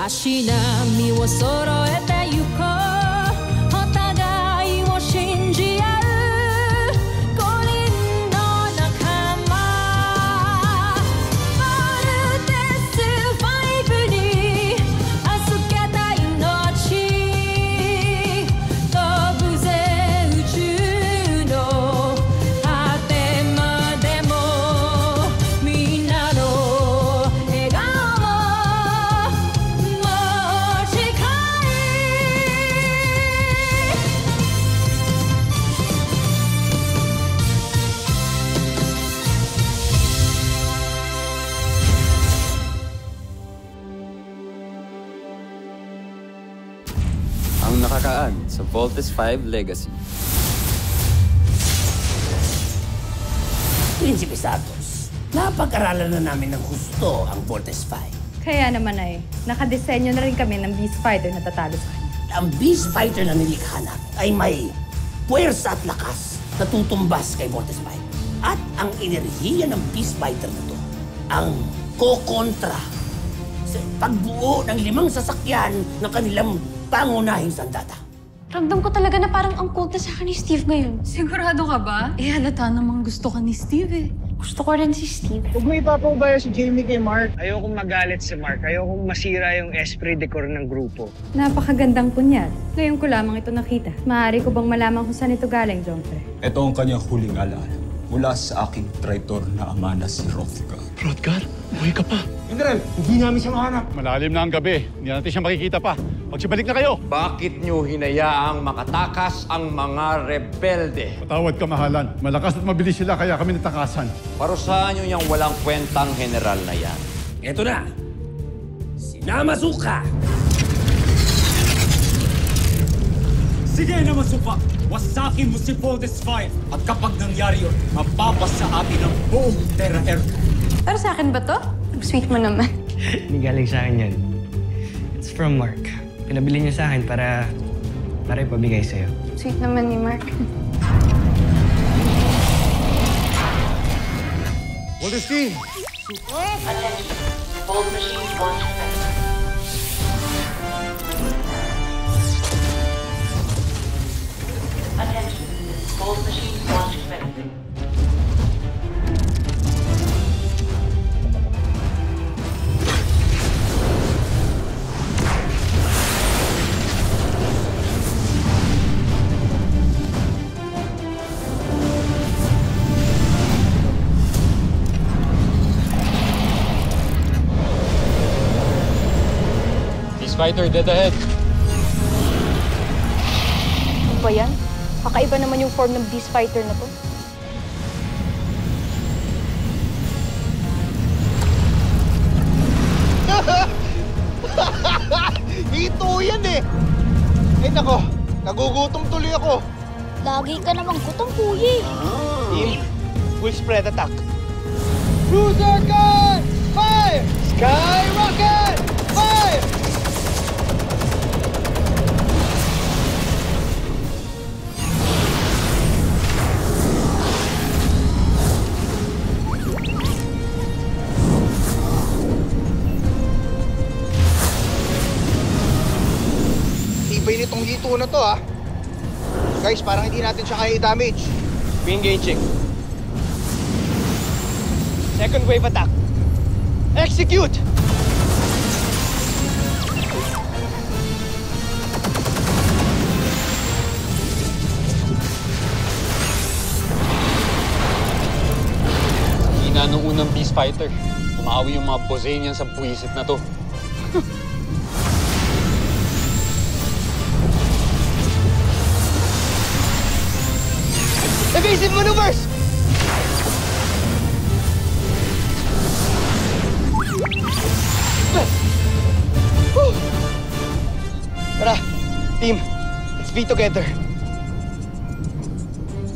足並みを揃えてゆこうお互いを信じ合う五輪の仲間ボルテス5に預けた命飛ぶぜ宇宙の果てまでもみんなの笑顔ang nakakaan sa Voltes 5 Legacy. Prinsipe Santos, napag-aralan na namin ng husto ang Voltes 5. Kaya naman ay, nakadesenyo na rin kami ng Beast Fighter na tatalo sa kanya. Ang Beast Fighter na nilikha na ay may puwersa at lakas na tutumbas kay Voltes 5. At ang enerhiya ng Beast Fighter na to, ang kokontra sa pagbuo ng 5 sasakyan ng kanilang pangunahing sandata. Ramdam ko talaga na parang ang cold na sa akin ni Steve ngayon. Sigurado ka ba? Eh, halata namang gusto ka ni Steve eh. Gusto ko rin si Steve. Huwag mo ipapaubaya si Jamie kay Mark. Ayokong magalit si Mark. Ayokong masira yung esprit de corps ng grupo. Napakagandang punyat. Ngayon ko lamang ito nakita. Maaari ko bang malaman kung saan ito galing, Jomfre? Ito ang kanyang huling alaala mula sa aking traitor na ama na si Rothgar. Rothgar? Buhay ka pa. General, hindi namin siya mahanap. Malalim na ang gabi. Hindi natin siya makikita pa. Magsibalik na kayo! Bakit nyo hinayaang makatakas ang mga rebelde? Patawad kamahalan. Malakas at mabilis sila kaya kami natakasan. Parusahan nyo yung walang kwentang general na yan. Ito na, si Namasuka! Sige na masuka! Wasakin mo si Voltes 5 at kapag nangyari yun, mapapasa sa atin ang buong Terra Earth. Para sa akin ba to? Ang sweet mo naman. Hindi galing sa akin yan. It's from Mark. Pinabili niya sa akin para ipabigay sa'yo. Sweet naman ni Mark. Voltes team! Attention. Bold machines launch effective. Attention. Bold machines launch effective. Fighter, dead ahead. Ano ba yan? Kakaiba naman yung form ng Beast Fighter na to. Ito yan eh! Ay nako, nagugutom tuloy ako. Lagi ka namang gutom, kuya. Team, full spread attack. Cruiser gun! Fire! Skyrocket! Fire! Tibay nitong hito na to ah. Guys, parang hindi natin siya kaya i-damage. Re-engaging. Second wave attack. Execute! Hina nung unang Beast Fighter. Umawi yung mga Bosanian sa buwisit na to. Evasive maneuvers! Tara, team. Let's be together.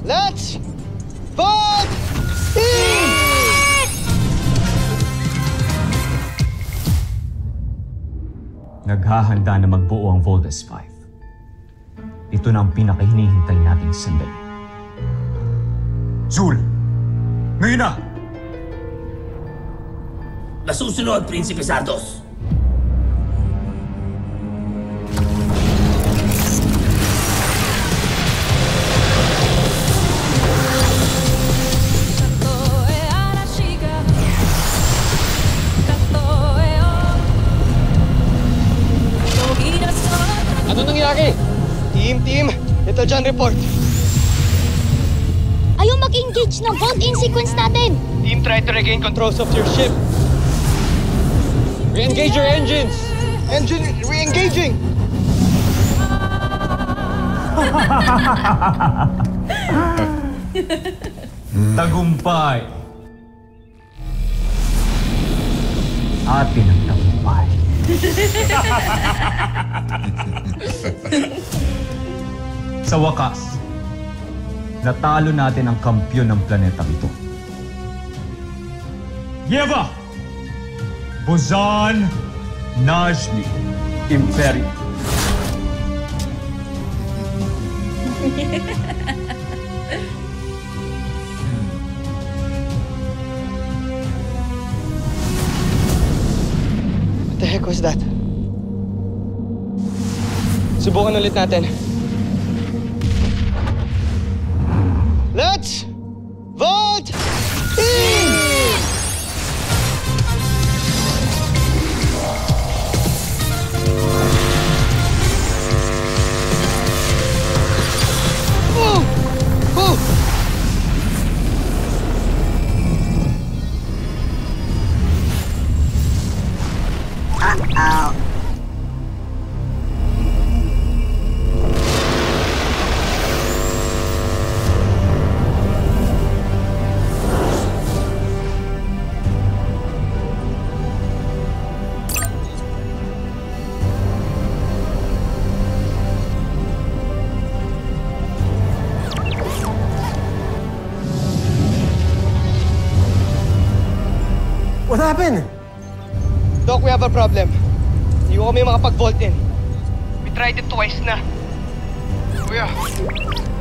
Let's vote team! Naghahanda na magbuo ang Voltes 5. Ito na ang pinakahinihintay nating sandali. Zul! Ngayon na! Nasusunod, Prinsipe Santos. Jackie! Team! Ito John, report. Ayaw mag-engage ng bolt-in sequence natin! Team, try to regain controls of your ship. Re-engage your engines! Engine re-engaging! Tagumpay. Atin ang tagumpay. Sa wakas, natalo natin ang kampyon ng planetang ito. Yeva! Buzan! Najmi! Imperium! What the heck was that? Subukan ulit natin. Let's vote in! What happened? Doc, we have a problem. Hindi ko kami makapag-vault in. We tried it twice na. Kuya,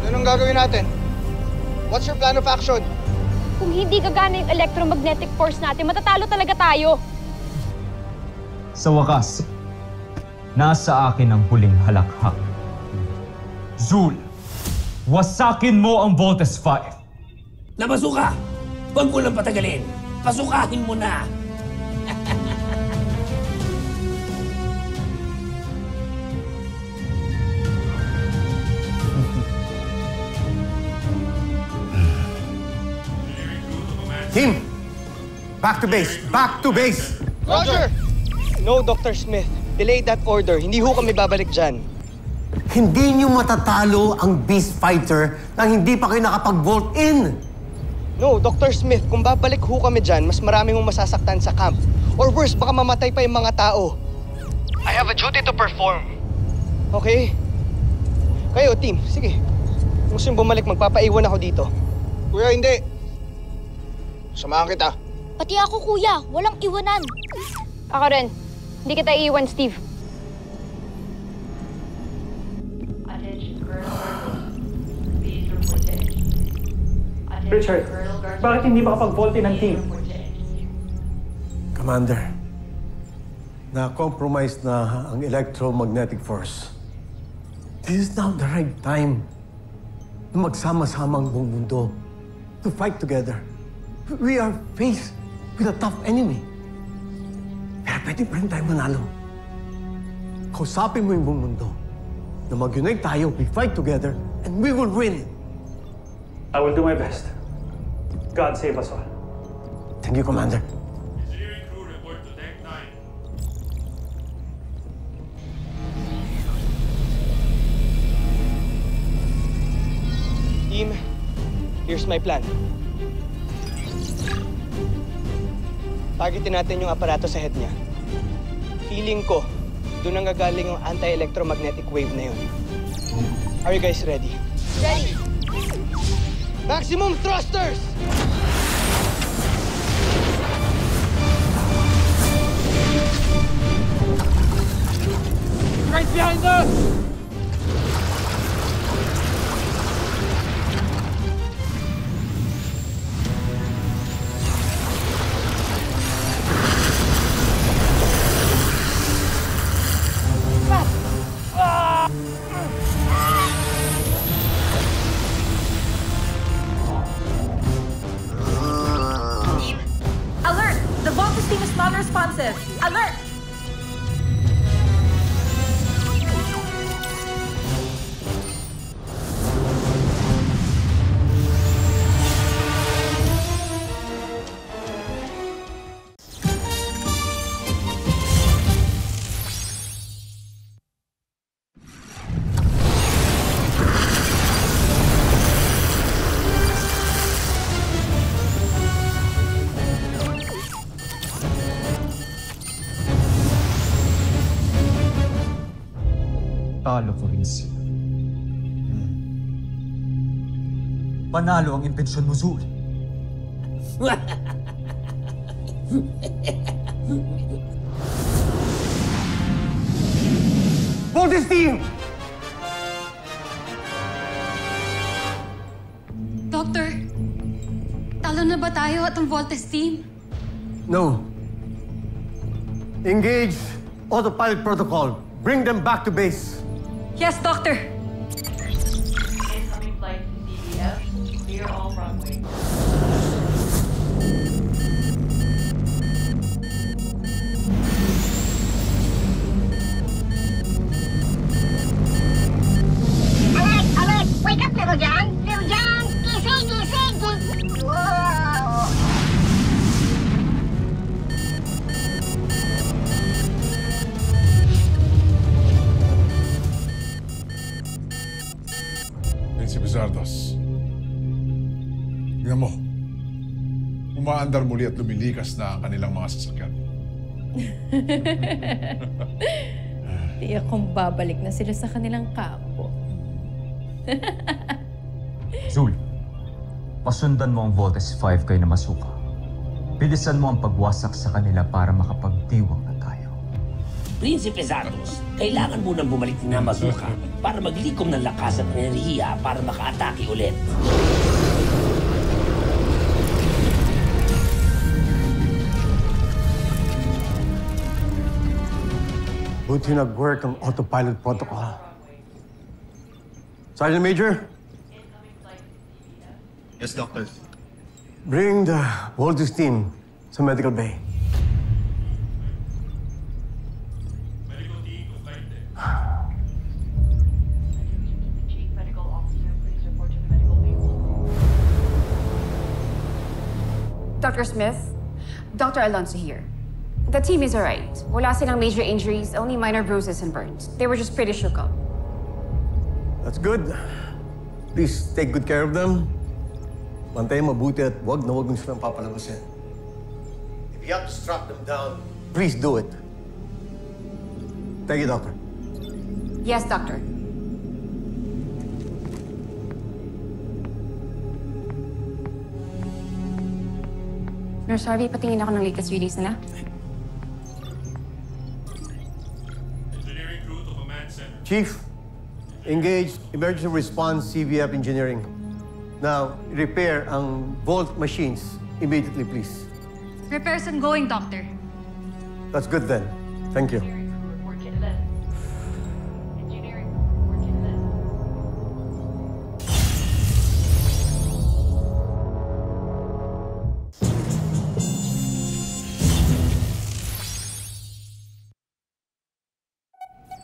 anong gagawin natin? What's your plan of action? Kung hindi gagana yung electromagnetic force natin, matatalo talaga tayo. Sa wakas, nasa akin ang huling halakhak. Zul, wasakin mo ang Voltes 5. Napasuka! Huwag mo lang patagalin. Pasukahin mo na! Team! Back to base! Back to base! Roger! No, Dr. Smith. Delay that order. Hindi ho kami babalik dyan. Hindi niyo matatalo ang Beast Fighter nang hindi pa kayo nakapag-vault in! No, Dr. Smith, kung babalik ho kami dyan, mas marami mong masasaktan sa camp. Or worse, baka mamatay pa yung mga tao. I have a duty to perform. Okay? Kayo, team, sige. Kung gusto yung bumalik, magpapaiwan ako dito. Kuya, hindi. Samahan kita. Pati ako, kuya. Walang iwanan. Ako rin. Hindi kita iiwan, Steve. Richard, bakit hindi makapag-vault in ang team? Commander, na-compromise na ang electromagnetic force. This is now the right time na magsama-sama ang buong mundo to fight together. We are faced with a tough enemy. Pero pwede pa rin tayo manalo. Kausapin mo yung buong mundo na mag-unite tayo, we fight together, and we will win. I will do my best. God save us all. Thank you, Commander. Team, here's my plan. Targetin natin yung aparato sa head niya. Feeling ko, doon ang gagaling yung anti-electromagnetic wave na yun. Are you guys ready? Ready. Maximum thrusters! Right behind us! Alert! The Voltes team is non-responsive. Alert! Talo ko rin sila. Panalo ang intensyon mo, Zul. Voltes team! Doctor, talo na ba tayo at ang Voltes team? No. Engage autopilot protocol. Bring them back to base. Yes, Doctor. Incoming flight to CBF. Clear all runway. Alert! Wake up, little John! Little John! Gising! Whoa! Prinsipe Zardos. Tingnan mo. Umaandar muli at lumilikas na ang kanilang mga sasakyan. Tiyak kong babalik na sila sa kanilang kampo. Zul, pasundan mo ang Voltes 5 kayo na masuka. Bilisan mo ang pagwasak sa kanila para makapagdiwang na tayo. Prinsipe Zardos, kailangan mo nang bumalik na Mazuka para maglikom ng lakas at enerhiya para makaatake ulit. Buti nag-work ang autopilot protocol. Sergeant Major? Yes, Doctor. Bring the Voltes team sa medical bay. Chief medical officer, please report to the medical wing. Dr. Smith, Dr. Alonso here. The team is alright. Wala silang major injuries, only minor bruises and burns. They were just pretty shook up. That's good. Please take good care of them. Bantayan mabuti at wag na silang papalabasin. If you have to strap them down, please do it. Thank you, Doctor. Yes, Doctor. Nurse Harvey, patingin ako ng latest release nila. Chief, engage emergency response CVF engineering. Now, repair ang Volt machines immediately, please. Repairs ongoing, Doctor. That's good then. Thank you. Report to Ellen. Engineering, report to Ellen.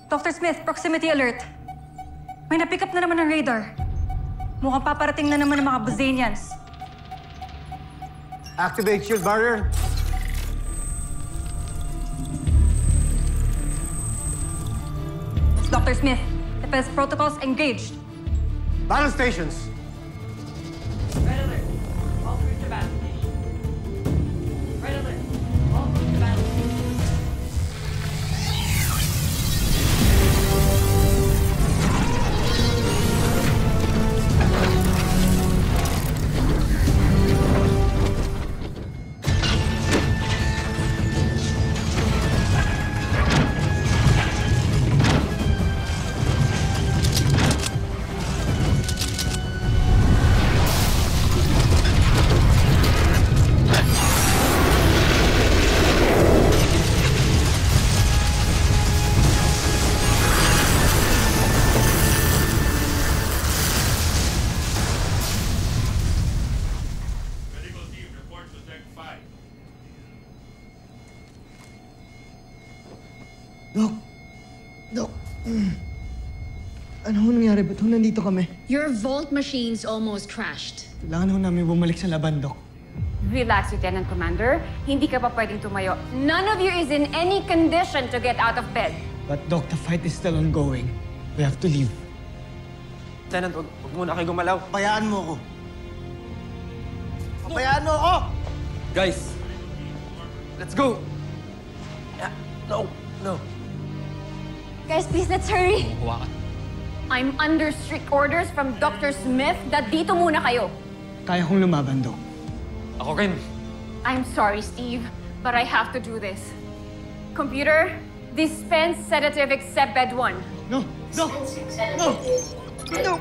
Dr. Smith, proximity alert. May na-pick up na naman ng radar. Mukhang paparating na naman ng mga Bozanians. Activate shield barrier. Dr. Smith, defense protocols engaged. Battle stations. Red alert. All crews to battle station. Red alert. All crews to battle station. Ano ho nangyari? Ba't ho nandito kami? Your Volt machines almost crashed. Kailangan ho namin bumalik sa laban, Doc. Relax, Lieutenant Commander. Hindi ka pa pwedeng tumayo. None of you is in any condition to get out of bed. But, Doc, the fight is still ongoing. We have to leave. Lieutenant, huwag muna kayo gumalaw. Pabayaan mo ako. Pabayaan mo ako! Guys, let's go! No. Guys, please, let's hurry. Kuha ka. I'm under strict orders from Dr. Smith that dito muna kayo. Kaya kong lumaban, Doc. Ako rin. I'm sorry, Steve, but I have to do this. Computer, dispense sedative except bed 1. No! No! No! No!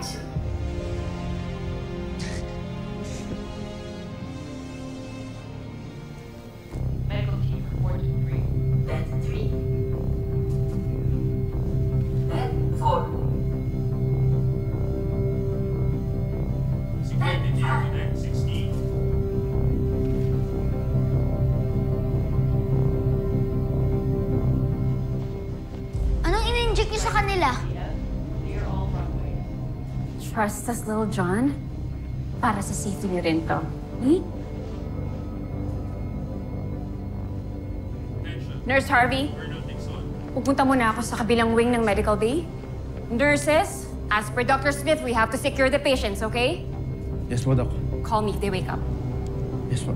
Medical team reported 3. Bed 3. Bed 4. Bed 16. Anong in-inject niyo sa kanila? Trust us, Little John. Para sa safety niyo rin to. Nurse Harvey, pupunta muna ako sa kabilang wing ng medical bay. Nurses, as per Dr. Smith, we have to secure the patients, okay? Yes po, Doc. Call me if they wake up. Yes po.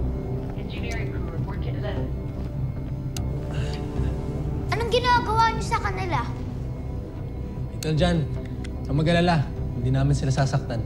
Engineering crew reported 11. Anong ginagawa niyo sa kanila? Ito dyan, ang mag-alala. Hindi namin sila sasaktan.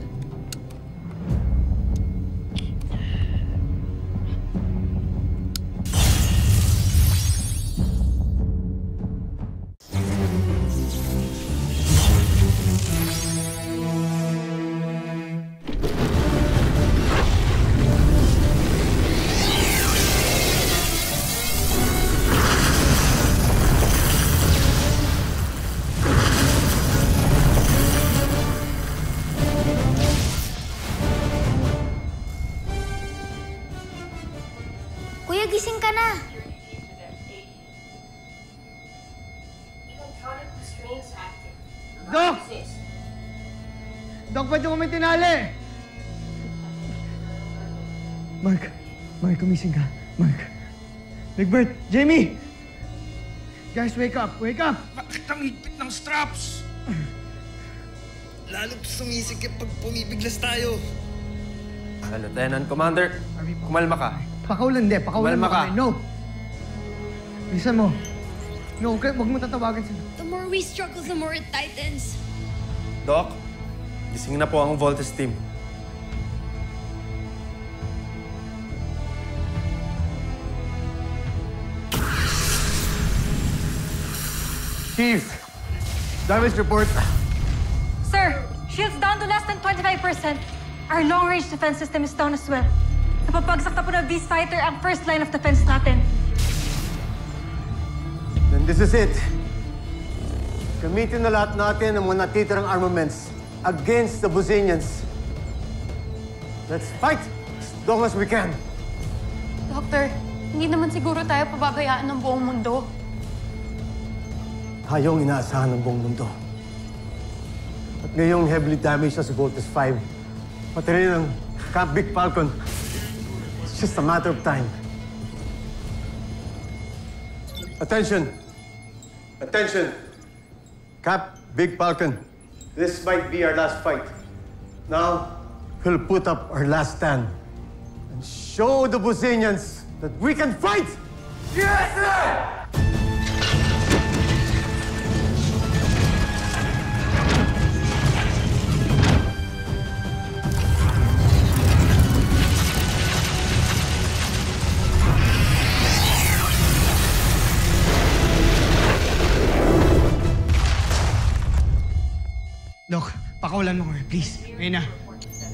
Kuya, gising ka na. Doc! Doc, ba't yung kami tinali? Mark, kumising ka. Mark. Big Bird, Jamie! Guys, wake up! Wake up! Bakit ang higpit ng straps? Lalo't sumisikip pag pumibiglas tayo. Lieutenant Commander, kumalma ka. Pakaulan, pakaulan mo Kumalma ka. kami. No! Bilisan mo. No, huwag mo tatawagan sila. The more we struggle, the more it tightens. Doc, gising na po ang Voltes team. Chief, damage report. Sir, shield's down to less than 25%. Our long-range defense system is down as well. Napapagsak na po ng Beast Fighter ang first line of defense natin. Then this is it. Gamitin na lahat natin ang mga natitirang armaments against the Bosenians. Let's fight as long as we can. Doctor, hindi naman siguro tayo pababayaan ng buong mundo. Tayong inaasahan ng buong mundo. At ngayong heavily damaged na si Voltes 5, pati rin ang Camp Big Falcon. It's just a matter of time. Attention! Attention! Camp Big Falcon, this might be our last fight. Now, we'll put up our last stand and show the Bosenians that we can fight! Yes, sir! Doc, pakawalan mo kami, please. Ngayon na.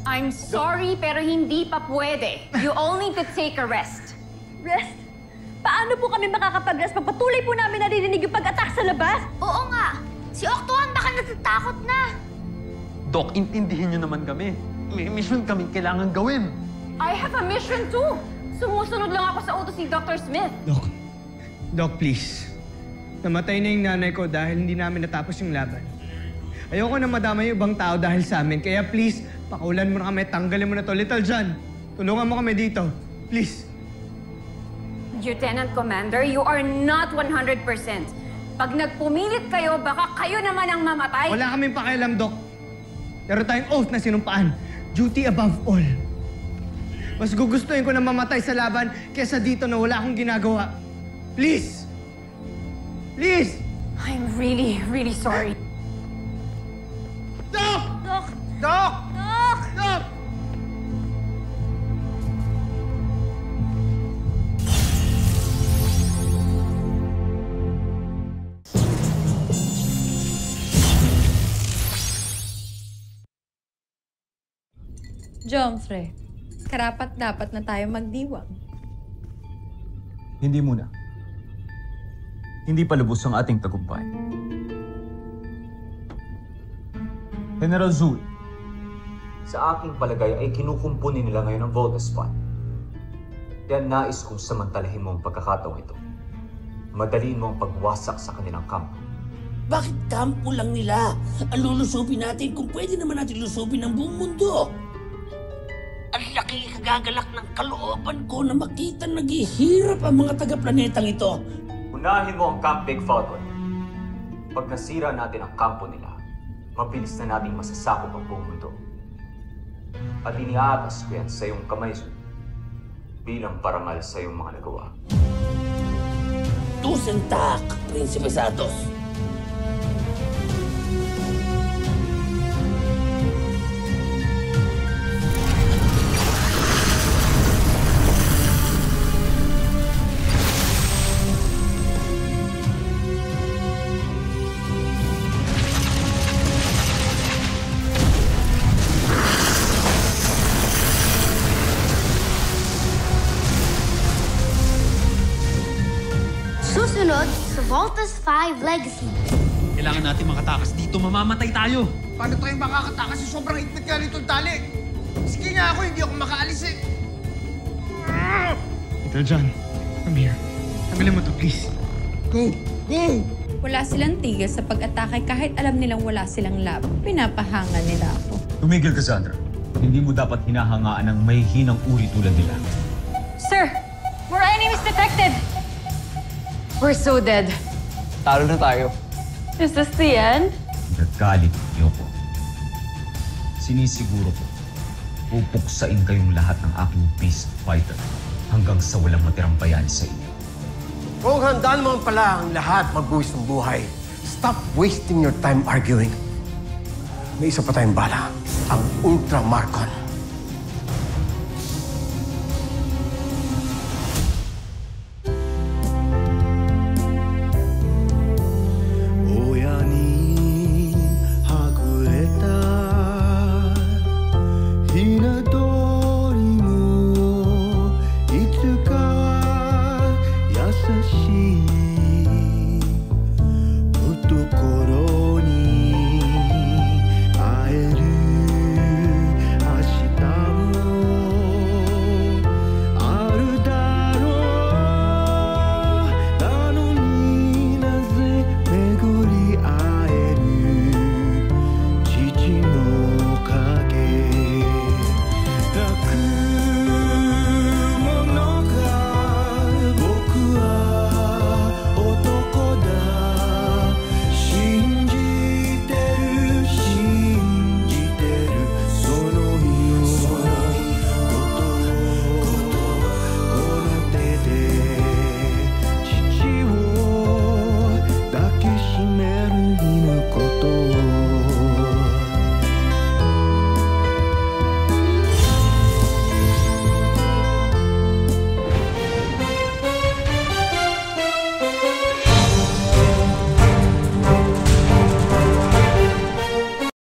I'm sorry, pero hindi pa pwede. You all need to take a rest. Rest? Paano po kami makakapag-rest pag patuloy po namin naririnig yung pag-attack sa labas? Oo nga. Si Octoan baka natatakot na. Doc, intindihin niyo naman kami. May mission kaming kailangan gawin. I have a mission too. Sumusunod lang ako sa utos ni Dr. Smith. Doc, please. Namatay na yung nanay ko dahil hindi namin natapos yung laban. Ayoko na madama yung ibang tao dahil sa amin. Kaya please, pakaulan mo na kami, tanggalin mo na to. Little John, tulungan mo kami dito. Please. Lieutenant Commander, you are not 100%. Pag nagpumilit kayo, baka kayo naman ang mamatay. Wala kaming pakialam, Doc. Pero tayong oath na sinumpaan. Duty above all. Mas gugustuhin ko na mamatay sa laban kesa dito na wala akong ginagawa. Please! Please! I'm really really, really sorry. Doc! Doc! Doc! Doc! Doc! Jomfre, karapat dapat na tayo magdiwang. Hindi muna. Hindi pa lubos ang ating tagumpay. General Zul, sa aking palagay ay kinukumpuni nila ngayon ang Voltes Fund. Kaya nais kong samantalahin mo ang pagkakataong ito. Madaliin mo ang pagwasak sa kanilang kampo. Bakit kampo lang nila? Ang lulusubin natin kung pwede naman natin lusubin ang buong mundo. Ang laki kagagalak ng kalooban ko na makita naghihirap ang mga taga-planetang ito. Unahin mo ang Camp Big Falcon. Pag nasira natin ang kampo nila, mabilis na nating masasakop ang buong mundo. At iniaatas ko yan sa iyong kamay, Zul, bilang parangal sa iyong mga nagawa. Tusentak, Prinsipe Santos. Susunod sa Voltes 5 Legacy. Kailangan natin makatakas dito. Mamamatay tayo. Paano tayo makakatakas sa sobrang higpit nga nitong tali? Sige nga ako, hindi ako makaalis eh. Little John, come here. Tanggalin mo to, please. Go! Go! Wala silang tigil sa pag-atake kahit alam nilang wala silang lab. Pinapahanga nila ako. Tumigil, Cassandra. Hindi mo dapat hinahangaan ng may hinang uri tulad nila. Sir, more enemies detected! We're so dead. Talo na tayo. Is this the end? Nagalit Yoko. Sinisiguro ko, pupuksain kayong lahat ng aking beast fighter hanggang sa walang matirang bayani sa inyo. Kung handaan mo pala ang lahat magbuwis ng buhay, stop wasting your time arguing. May isa pa tayong bala, ang Ultra Marcon.